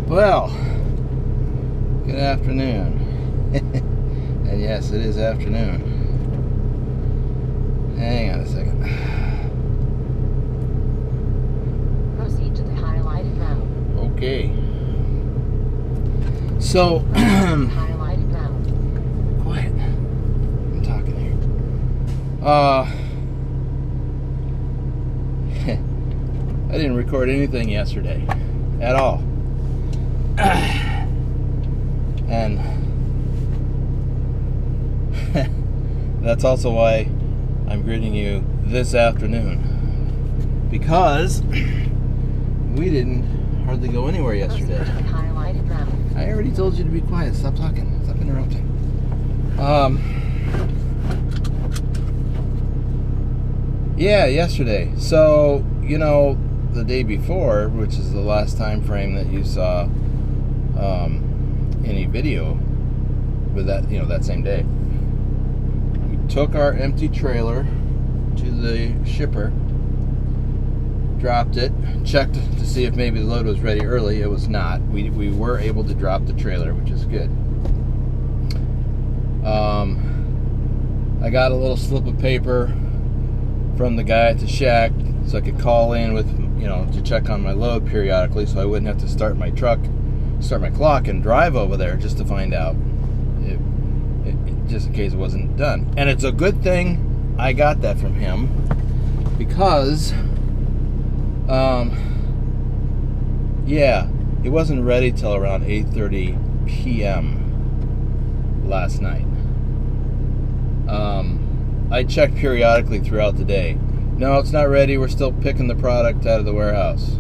Well, good afternoon. And yes, it is afternoon. Hang on a second. Proceed to the highlighted route. Okay. So, Highlighted route. quiet. I'm talking here. I didn't record anything yesterday at all. And that's also why I'm greeting you this afternoon, because we didn't hardly go anywhere yesterday. Proceed to the highlighted route. I already told you to be quiet. Stop talking. Stop interrupting. Yeah, yesterday. So, the day before, which is the last time frame that you saw any video with that, that same day. We took our empty trailer to the shipper, dropped it, checked to see if maybe the load was ready early. It was not. We were able to drop the trailer, which is good. I got a little slip of paper from the guy at the shack so I could call in with, to check on my load periodically, so I wouldn't have to start my clock and drive over there just to find out, just in case it wasn't done. And it's a good thing I got that from him, because it wasn't ready till around 8:30 p.m. last night. I checked periodically throughout the day. No, it's not ready. We're still picking the product out of the warehouse.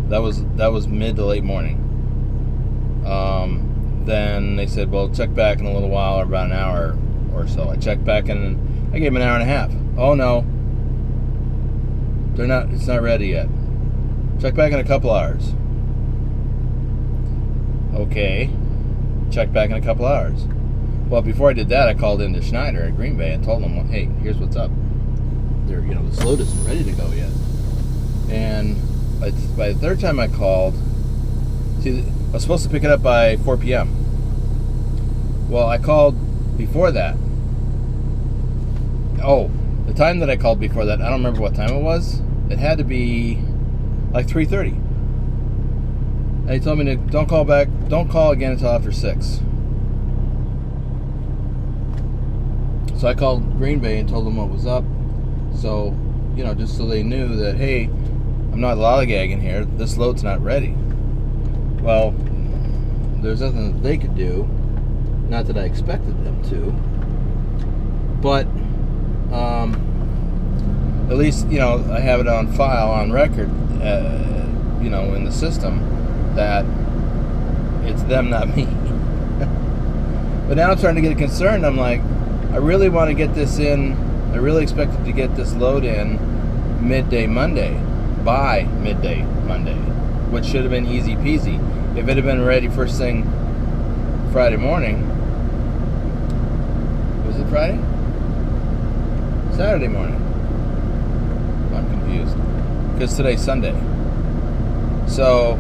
That was mid to late morning. Then they said, well, check back in a little while, or about an hour or so. I checked back in, and I gave them an hour and a half. Oh no, it's not ready yet. Check back in a couple hours. Okay, check back in a couple hours. Well, before I did that, I called into Schneider at Green Bay and told them, well, hey, here's what's up. This load isn't ready to go yet. And by the third time I called, I was supposed to pick it up by 4 p.m. Well, I called before that. Oh, the time that I called before that, I don't remember what time it was. It had to be like 3:30. And he told me to don't call again until after 6. So I called Green Bay and told them what was up. So, just so they knew that, hey, I'm not lollygagging here. This load's not ready. Well, there's nothing that they could do. Not that I expected them to. But, at least, I have it on file, on record, in the system, that it's them, not me. But now I'm starting to get concerned. I'm like, I really want to get this in. I really expected to get this load in by midday Monday, which should have been easy peasy. If it had been ready first thing Friday morning, was it Friday? Saturday morning. I'm confused, because today's Sunday. So,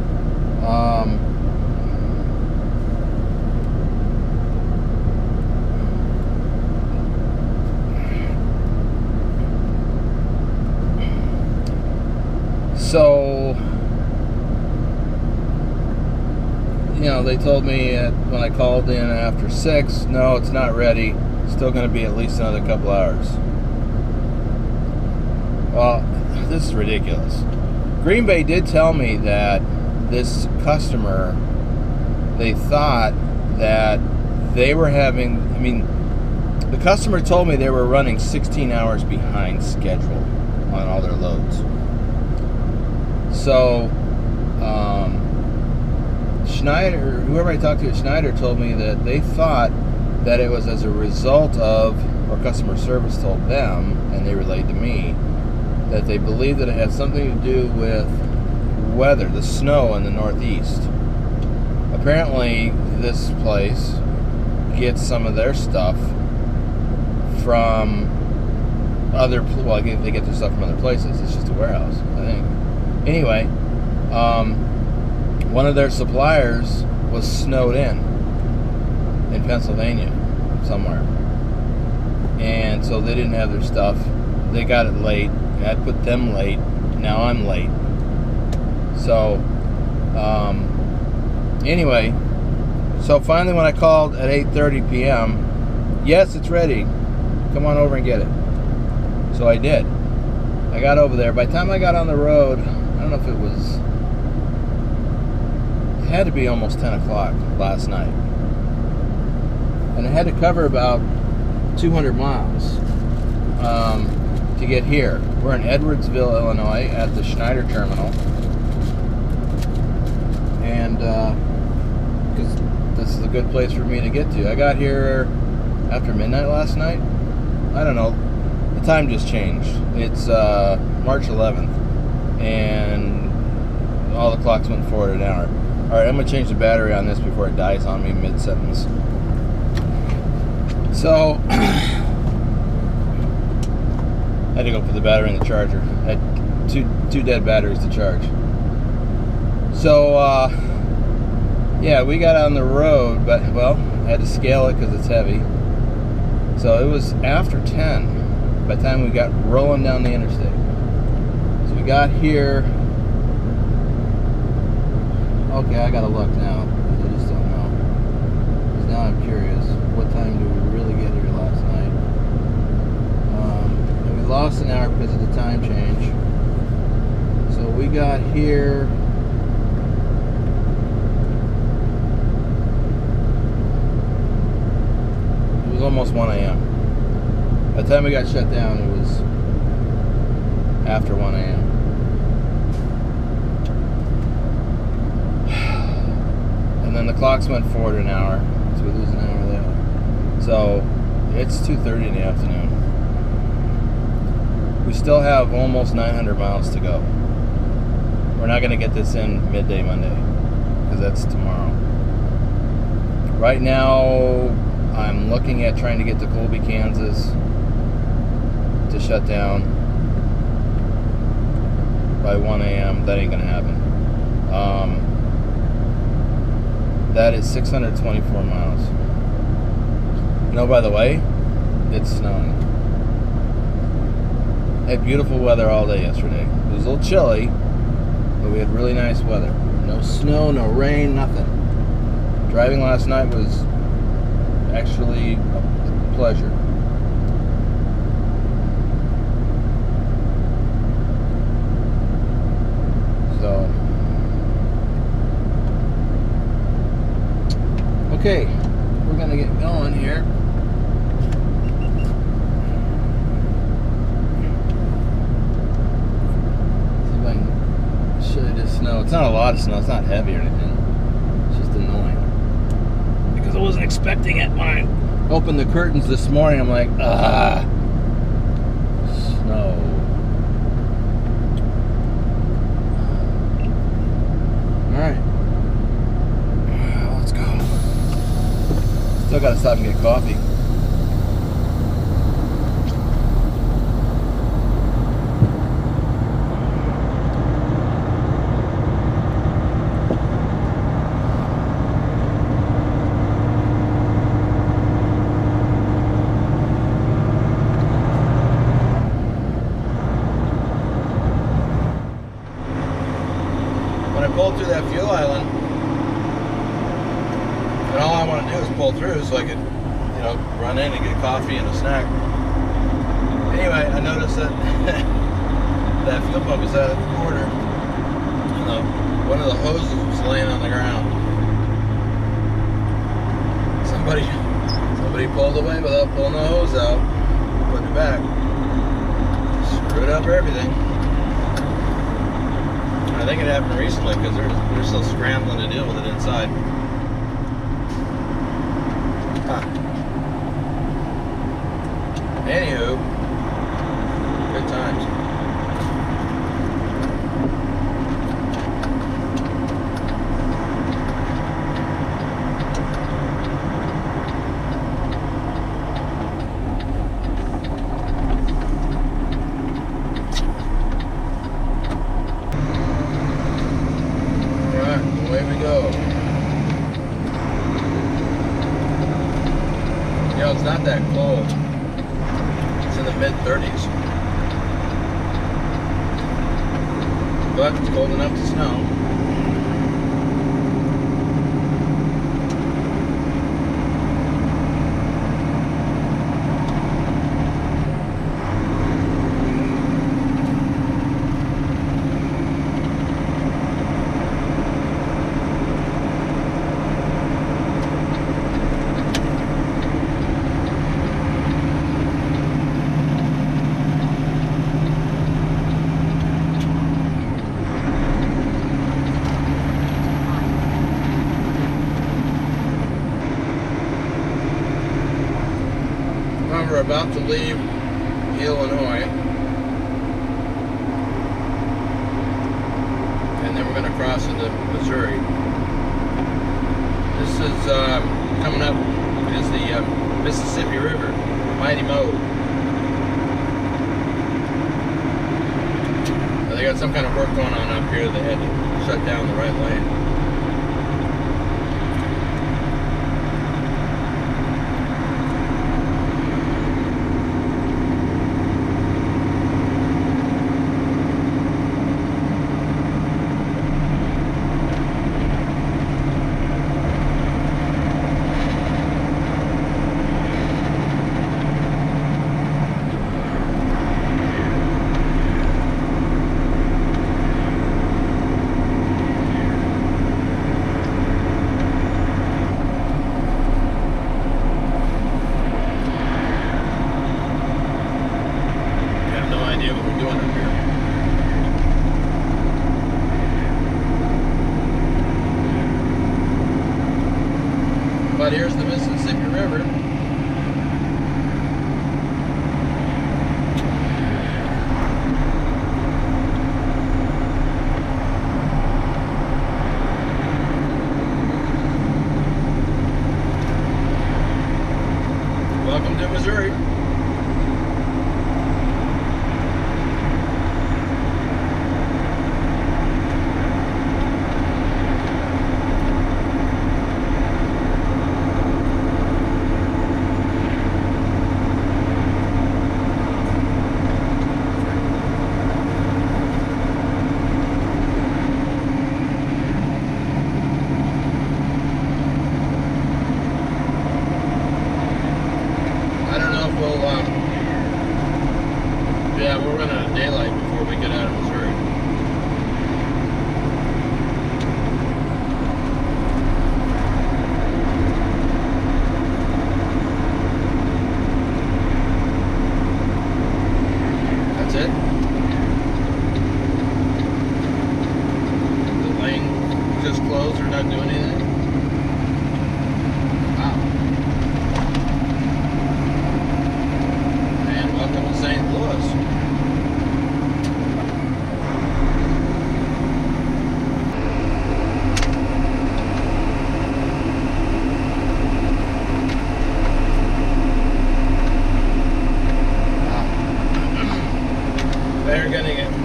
they told me when I called in after 6, no, it's not ready. Still going to be at least another couple hours. Well, this is ridiculous. Green Bay did tell me that this customer, they thought that they were the customer told me they were running 16 hours behind schedule on all their loads. So, Schneider, whoever I talked to at Schneider, told me that they thought that it was as a result of, or customer service told them, and they relayed to me, that they believed that it had something to do with weather, the snow in the Northeast. Apparently, this place gets some of their stuff from other, well, they get their stuff from other places. It's just a warehouse, I think. Anyway, One of their suppliers was snowed in Pennsylvania somewhere, and so they didn't have their stuff. They got it late. I put them late. Now I'm late. So anyway, so finally when I called at 8:30 p.m., yes, it's ready. Come on over and get it. So I did. I got over there. By the time I got on the road, I don't know if it had to be almost 10 o'clock last night. And I had to cover about 200 miles to get here. We're in Edwardsville, Illinois, at the Schneider terminal. And because this is a good place for me to get to. I got here after midnight last night. I don't know. The time just changed. It's March 11th, and all the clocks went forward an hour. All right, I'm gonna change the battery on this before it dies on me mid-sentence. So I had to go put the battery in the charger. I had two dead batteries to charge. So yeah, we got on the road, but well, I had to scale it because it's heavy. So it was after 10 by the time we got rolling down the interstate. So we got here. Okay, I gotta look now. I just don't know. Because now I'm curious. What time did we really get here last night? And we lost an hour because of the time change. So we got here. It was almost 1 a.m. By the time we got shut down, it was after 1 a.m. And then the clocks went forward an hour, so we lose an hour there. So it's 2:30 in the afternoon. We still have almost 900 miles to go. We're not going to get this in midday Monday, because that's tomorrow. Right now, I'm looking at trying to get to Colby, Kansas to shut down by 1 a.m. That ain't going to happen. That is 624 miles. You know, by the way, it's snowing. I had beautiful weather all day yesterday. It was a little chilly, but we had really nice weather. No snow, no rain, nothing. Driving last night was actually a pleasure. So, okay, we're gonna get going here. See if I can show you this snow. It's not a lot of snow. It's not heavy or anything. It's just annoying because I wasn't expecting it when I opened the curtains this morning. I'm like, snow. All right. Let's go. Still got to stop and get coffee. When I pulled through that fuel island, and all I want to do is pull through so I could, run in and get coffee and a snack. Anyway, I noticed that that fuel pump is out at the corner. One of the hoses was laying on the ground. Somebody pulled away without pulling the hose out, putting it back. Screwed up everything. I think it happened recently because they're still scrambling to deal with it inside. Anywho, good times. we go. You know, it's not that cold. It's in the mid-30s. But it's cold enough to snow. We're about to leave Illinois, and then we're going to cross into Missouri. This is coming up is the Mississippi River, Mighty Mo. They got some kind of work going on up here. They had to shut down the right lane. But here's the Mississippi River. Welcome to Missouri. Yeah, we're running out of daylight before we get out of Missouri. That's it. The lane just closed, we're not doing anything. Wow. And welcome to St. Louis.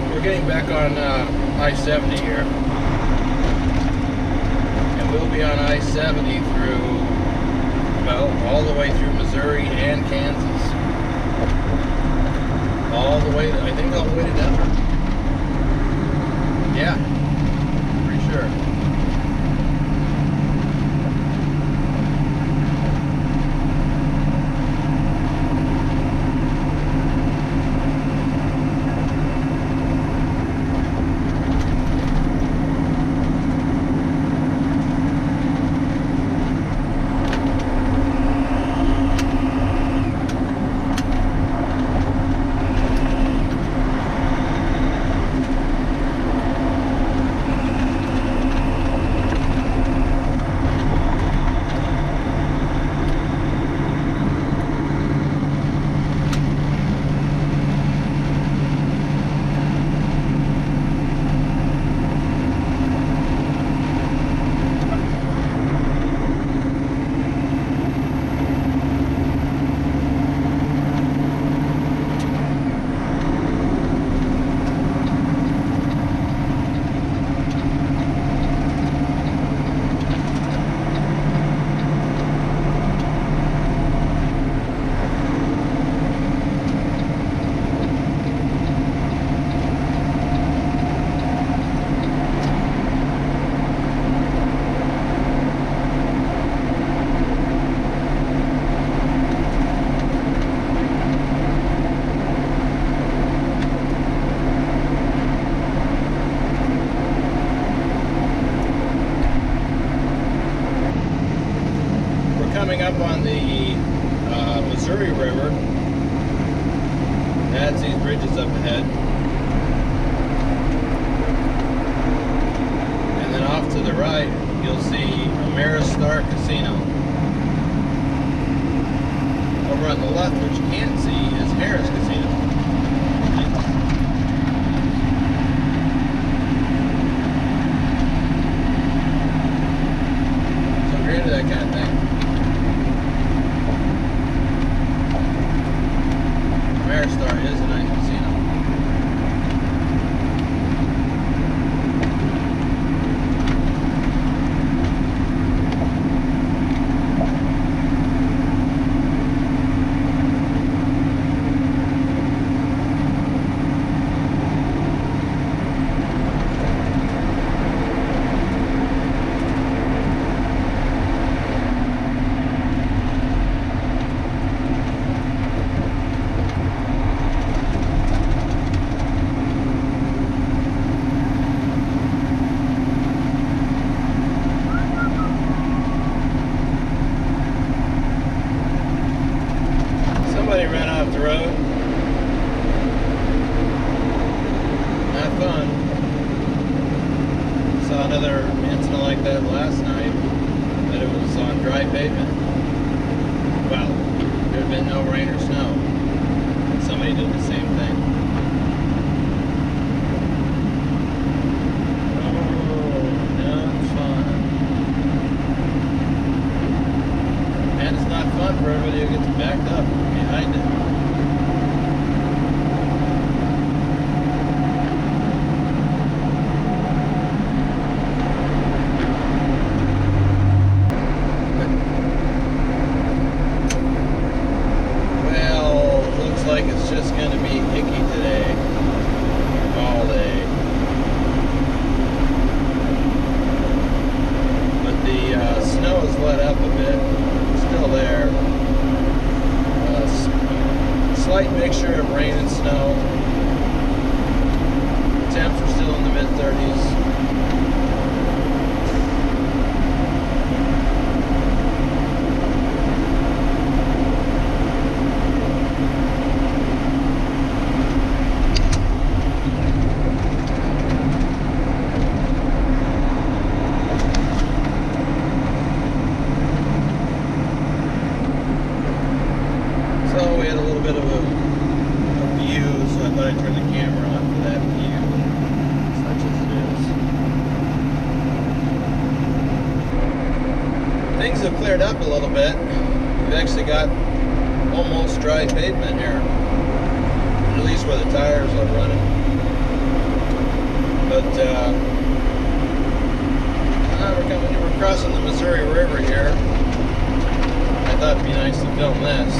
We're getting back on I-70 here, and we'll be on I-70 through, well, all the way through Missouri and Kansas, all the way, I think all the way to Denver. Yeah, pretty sure. coming up on the Missouri River. That's these bridges up ahead. And then off to the right, you'll see Interstate Casino. Over on the left, which you can't see, is Harris Casino. So if you're into that kind of thing, Interstate is a nice casino. Somebody ran off the road. Not fun. Saw another incident like that last night, but it was on dry pavement. Well, there had been no rain or snow. Somebody did the same thing. Oh, not fun. And it's not fun for everybody who gets backed up behind it. Well, looks like it's just going to be icky today. All day. But the snow has let up a bit. It's still there. Slight mixture of rain and snow. Temps are still in the mid-30s. So we had a little bit of a view, so I thought I'd turn the camera on for that view, such as it is. Things have cleared up a little bit. We've actually got almost dry pavement here, at least where the tires are running. But we're crossing the Missouri River here. I thought it'd be nice to film this.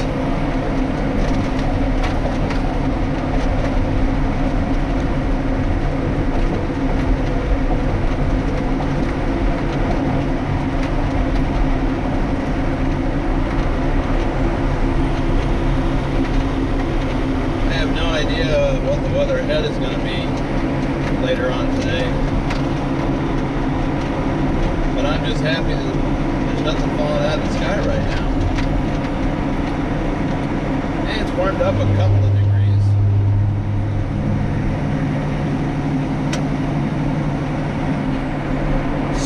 What the weather ahead is going to be later on today. But I'm just happy that there's nothing falling out of the sky right now. And it's warmed up a couple of degrees.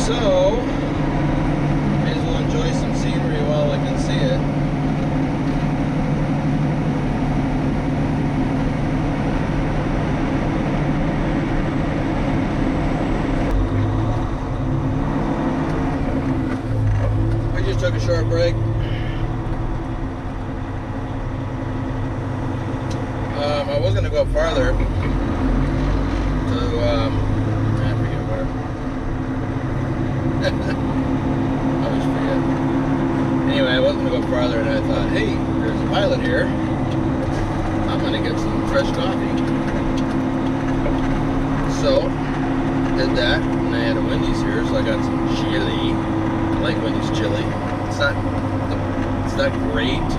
So, may as well enjoy some scenery while I can see it. Took a short break. I was going to go farther to, I forget where. I always forget. Anyway, I was going to go farther and I thought, hey, there's a pilot here. I'm going to get some fresh coffee. So, did that, and I had a Wendy's here, so I got some chili. I like Wendy's chili. It's not great,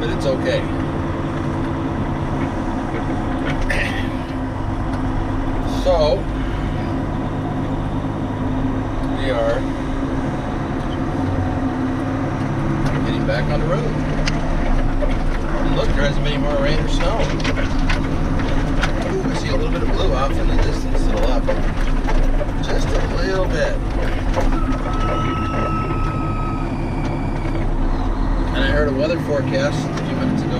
but it's okay. So we are down the road. And look, there hasn't been any more rain or snow. Ooh, I see a little bit of blue off in the distance to the left. Just a little bit. And I heard a weather forecast a few minutes ago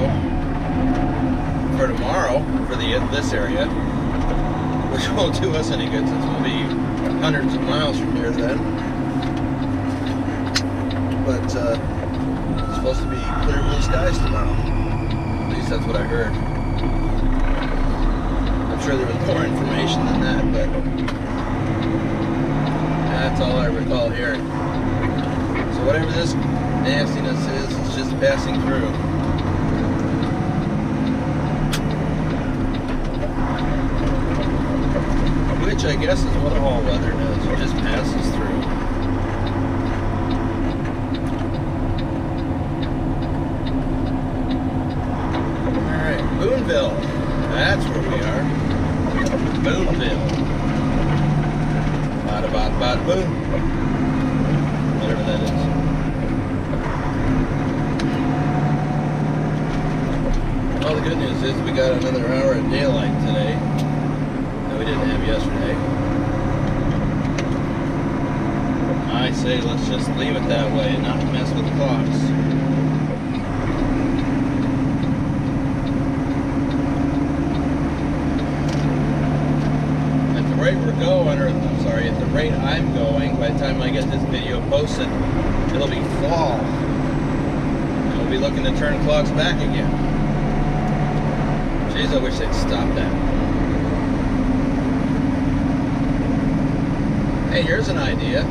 for tomorrow for this area, which won't do us any good since we'll be hundreds of miles from here then. But it's supposed to be clear blue skies tomorrow. At least that's what I heard. I'm sure there was more information than that, but that's all I recall hearing. So whatever this nastiness is, it's just passing through. Which I guess is what all weather does. It just passes through. Alright, Boonville. That's where we are. Boonville. Bada boom. Whatever that is. Well, the good news is we got another hour of daylight today that we didn't have yesterday. I say let's just leave it that way and not mess with the clocks. At the rate we're going, or I'm sorry, at the rate I'm going, by the time I get this video posted, it'll be fall. And we'll be looking to turn clocks back again. Jeez, I wish they'd stop that. Hey, here's an idea.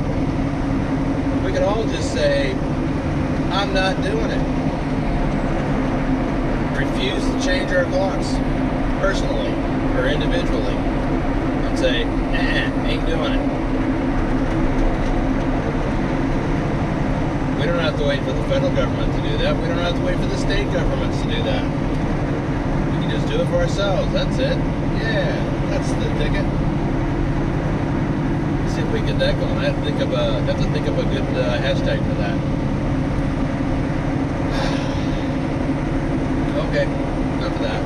We could all just say, I'm not doing it. Refuse to change our clocks, personally or individually. And say, ain't doing it. We don't have to wait for the federal government to do that. We don't have to wait for the state governments to do that. We can just do it for ourselves. That's it. Yeah, that's the ticket. See if we can get that going. I have to think of a good hashtag for that. Okay, enough of that.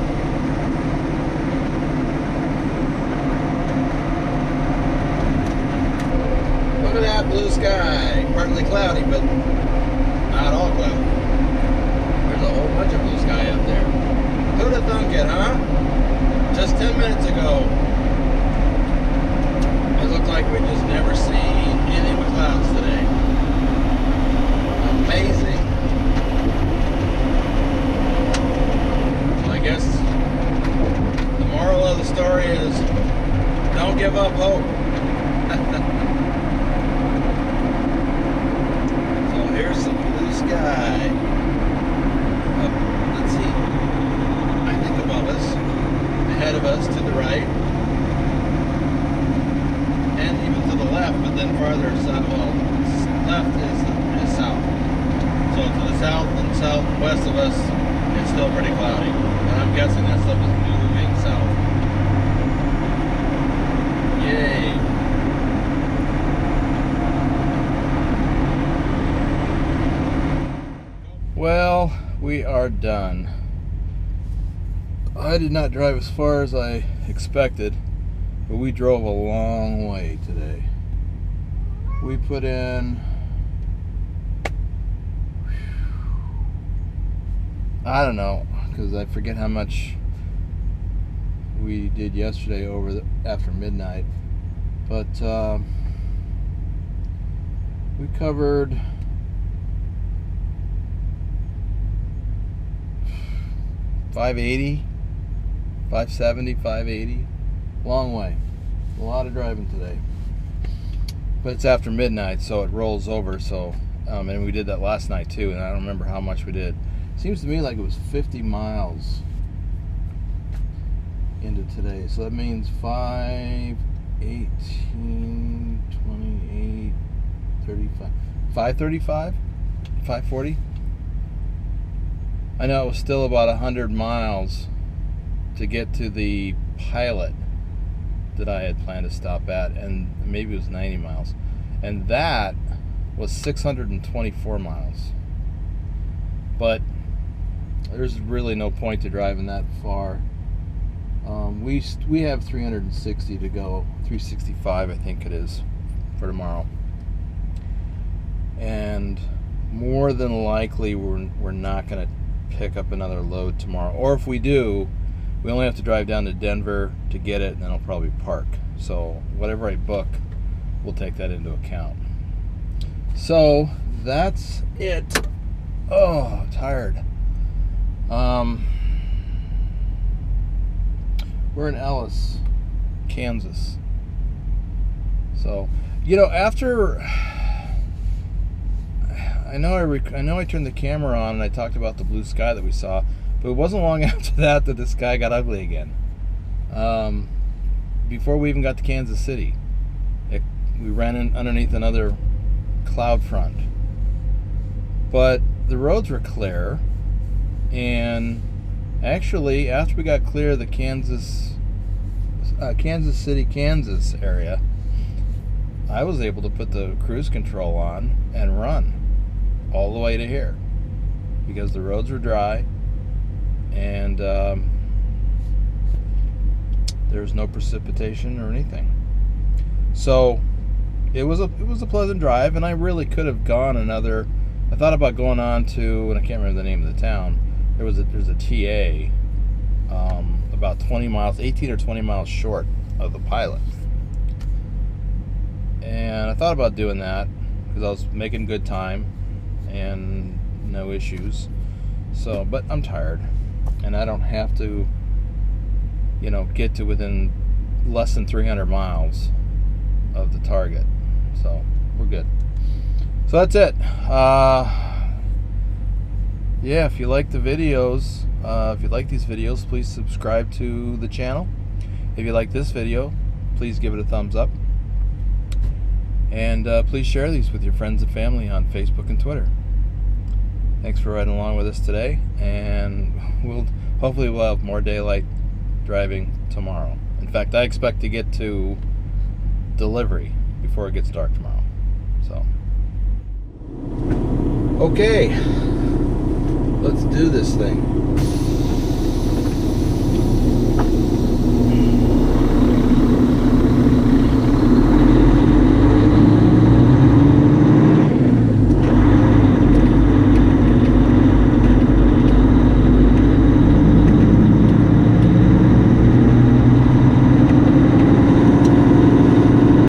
Look at that blue sky. Partly cloudy, but not all cloudy. There's a whole bunch of blue sky up there. Who'd have thunk it, huh? Just 10 minutes ago. It looks like we just never seen any but clouds today. Amazing. So I guess the moral of the story is don't give up hope. So here's some blue sky. Let's see. I think above us, ahead of us, to the right. And even to the left, but then farther south. Well, left is south. So to the south and southwest of us, it's still pretty cloudy. And I'm guessing that stuff is moving south. Yay. Well, we are done. I did not drive as far as I expected. But we drove a long way today. We put in, I don't know, because I forget how much we did yesterday after midnight. But we covered 580, 570, 580. Long way. A lot of driving today. But it's after midnight, so it rolls over. So, and we did that last night too, and I don't remember how much we did. Seems to me like it was 50 miles into today. So that means 5, 18, 28, 35, 535, 540. I know it was still about 100 miles to get to the pilot that I had planned to stop at, and maybe it was 90 miles, and that was 624 miles. but there's really no point to driving that far. We have 360 to go, 365 I think it is for tomorrow, and more than likely we're not going to pick up another load tomorrow, or if we do, we only have to drive down to Denver to get it, and then I'll probably park. So whatever I book, we'll take that into account. So that's it. Oh, I'm tired. We're in Ellis, Kansas. So, after I know I turned the camera on and I talked about the blue sky that we saw, but it wasn't long after that the sky got ugly again. Before we even got to Kansas City, we ran in underneath another cloud front. But the roads were clear, and actually, after we got clear of the Kansas City, Kansas area, I was able to put the cruise control on and run all the way to here because the roads were dry and there was no precipitation or anything. So it was a pleasant drive, and I really could have gone another. I thought about going on to, and I can't remember the name of the town. There's a TA about 20 miles, 18 or 20 miles short of the Pilot. And I thought about doing that because I was making good time and no issues. So, but I'm tired, and I don't have to, get to within less than 300 miles of the target. So we're good. So that's it. Yeah, if you like the videos, if you like these videos, please subscribe to the channel. If you like this video, please give it a thumbs up. And please share these with your friends and family on Facebook and Twitter. Thanks for riding along with us today, and hopefully we'll have more daylight driving tomorrow. In fact, I expect to get to delivery before it gets dark tomorrow. So, okay, let's do this thing.